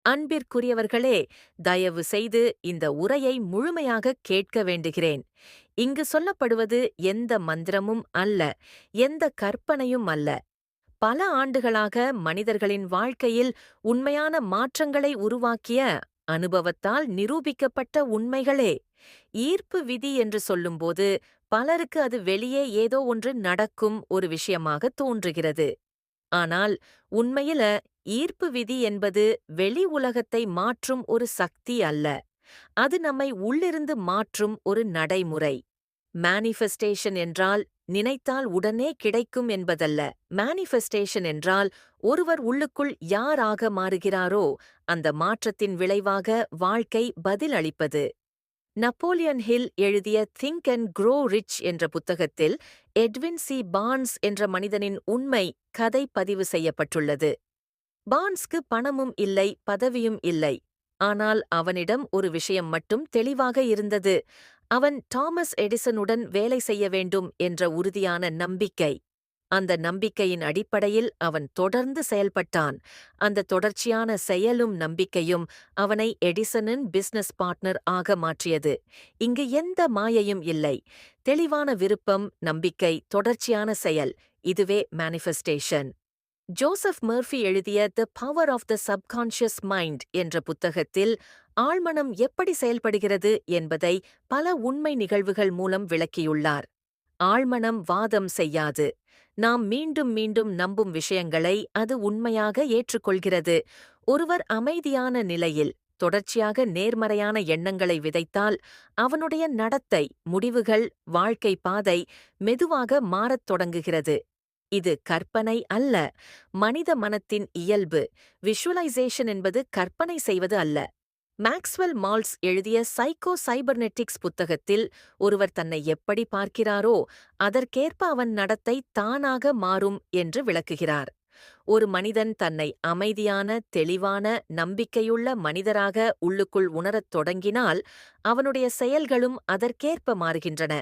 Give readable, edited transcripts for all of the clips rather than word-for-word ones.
அன்பிற்குரியவர்களே, தயவு செய்து இந்த உரையை முழுமையாக கேட்க வேண்டுகிறேன். இங்கு சொல்லப்படுவது எந்த மந்திரமும் அல்ல, எந்த கற்பனையும் அல்ல. பல ஆண்டுகளாக மனிதர்களின் வாழ்க்கையில் உண்மையான மாற்றங்களை உருவாக்கிய அனுபவத்தால் நிரூபிக்கப்பட்ட உண்மைகளே. ஈர்ப்பு விதி என்று சொல்லும்போது பலருக்கு அது வெளியே ஏதோ ஒன்று நடக்கும் ஒரு விஷயமாக தோன்றுகிறது. ஆனால் உண்மையில ஈர்ப்பு விதி என்பது வெளி உலகத்தை மாற்றும் ஒரு சக்தி அல்ல. அது நம்மை உள்ளிருந்து மாற்றும் ஒரு நடைமுறை. மேனிஃபெஸ்டேஷன் என்றால் நினைத்தால் உடனே கிடைக்கும் என்பதல்ல. மேனிஃபெஸ்டேஷன் என்றால் ஒருவர் உள்ளுக்குள் யாராக மாறுகிறாரோ அந்த மாற்றத்தின் விளைவாக வாழ்க்கை பதிலளிப்பது. நப்போலியன் ஹில் எழுதிய திங்க் அண்ட் க்ரோ ரிச் என்ற புத்தகத்தில் எட்வின் சி பார்ன்ஸ் என்ற மனிதனின் உண்மை கதை பதிவு செய்யப்பட்டுள்ளது. பார்ன்ஸ்க்கு பணமும் இல்லை, பதவியும் இல்லை. ஆனால் அவனிடம் ஒரு விஷயம் மட்டும் தெளிவாக இருந்தது. அவன் தாமஸ் எடிசனுடன் வேலை செய்ய வேண்டும் என்ற உறுதியான நம்பிக்கை. அந்த நம்பிக்கையின் அடிப்படையில் அவன் தொடர்ந்து செயல்பட்டான். அந்த தொடர்ச்சியான செயலும் நம்பிக்கையும் அவனை எடிசனின் பிசினஸ் பார்ட்னர் ஆக மாற்றியது. இங்கு எந்த மாயையும் இல்லை. தெளிவான விருப்பம், நம்பிக்கை, தொடர்ச்சியான செயல். இதுவே மேனிஃபெஸ்டேஷன். ஜோசப் மர்ஃபி எழுதிய the power of the subconscious mind என்ற புத்தகத்தில் ஆழ்மனம் எப்படி செயல்படுகிறது என்பதை பல உண்மை நிகழ்வுகள் மூலம் விளக்கியுள்ளார். ஆழ்மனம் வாதம் செய்யாது. நாம் மீண்டும் மீண்டும் நம்பும் விஷயங்களை அது உண்மையாக ஏற்றுக்கொள்கிறது. ஒருவர் அமைதியான நிலையில் தொடர்ச்சியாக நேர்மறையான எண்ணங்களை விதைத்தால் அவனுடைய நடத்தை, முடிவுகள், வாழ்க்கை பாதை மெதுவாக மாறத் தொடங்குகிறது. இது கற்பனை அல்ல, மனித மனத்தின் இயல்பு. விஷுவலைசேஷன் என்பது கற்பனை செய்வது அல்ல. மேக்ஸ்வெல் மால்ட்ஸ் எழுதிய சைக்கோ சைபர்நெட்டிக்ஸ் புத்தகத்தில் ஒருவர் தன்னை எப்படி பார்க்கிறாரோ அதற்கேற்ப அவன் நடத்தை தானாக மாறும் என்று விளக்குகிறார். ஒரு மனிதன் தன்னை அமைதியான, தெளிவான, நம்பிக்கையுள்ள மனிதராக உள்ளுக்குள் உணரத் தொடங்கினால் அவனுடைய செயல்களும் அதற்கேற்ப மாறுகின்றன.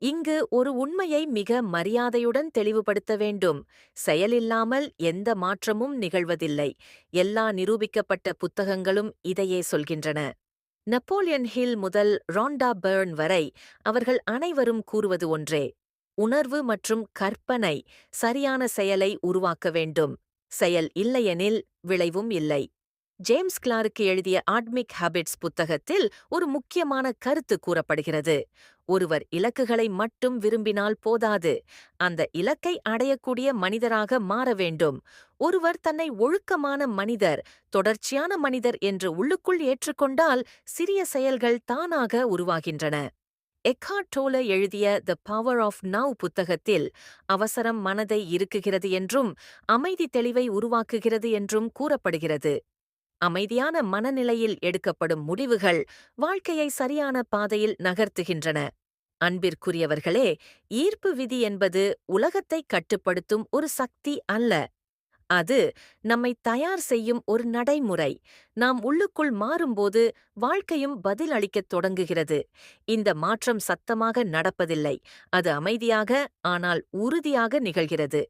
இங்கு ஒரு உண்மையை மிக மரியாதையுடன் தெளிவுபடுத்த வேண்டும். செயலில்லாமல் எந்த மாற்றமும் நிகழ்வதில்லை. எல்லா நிரூபிக்கப்பட்ட புத்தகங்களும் இதையே சொல்கின்றன. நப்போலியன் ஹில் முதல் ராண்டா பெர்ன் வரை அவர்கள் அனைவரும் கூறுவது ஒன்றே. உணர்வு மற்றும் கற்பனை சரியான செயலை உருவாக்க வேண்டும். செயல் இல்லையெனில் விளைவும் இல்லை. ஜேம்ஸ் கிளார்க் எழுதிய ஆட்மிக் ஹாபிட்ஸ் புத்தகத்தில் ஒரு முக்கியமான கருத்து கூறப்படுகிறது. ஒருவர் இலக்குகளை மட்டும் விரும்பினால் போதாது, அந்த இலக்கை அடையக்கூடிய மனிதராக மாற வேண்டும். ஒருவர் தன்னை ஒழுக்கமான மனிதர், தொடர்ச்சியான மனிதர் என்று உள்ளுக்குள் ஏற்றுக்கொண்டால் சிறிய செயல்கள் தானாக உருவாகின்றன. எக்கார்ட் டோலே எழுதிய தி பவர் ஆஃப் நவ் புத்தகத்தில் அவசரம் மனதை இறுக்குகிறது என்றும் அமைதி தெளிவை உருவாக்குகிறது என்றும் கூறப்படுகிறது. அமைதியான மனநிலையில் எடுக்கப்படும் முடிவுகள் வாழ்க்கையை சரியான பாதையில் நகர்த்துகின்றன. அன்பிற்குரியவர்களே, ஈர்ப்பு விதி என்பது உலகத்தை கட்டுப்படுத்தும் ஒரு சக்தி அல்ல. அது நம்மை தயார் செய்யும் ஒரு நடைமுறை. நாம் உள்ளுக்குள் மாறும்போது வாழ்க்கையும் பதில் அளிக்கத் தொடங்குகிறது. இந்த மாற்றம் சத்தமாக நடப்பதில்லை. அது அமைதியாக, ஆனால் உறுதியாக நிகழ்கிறது.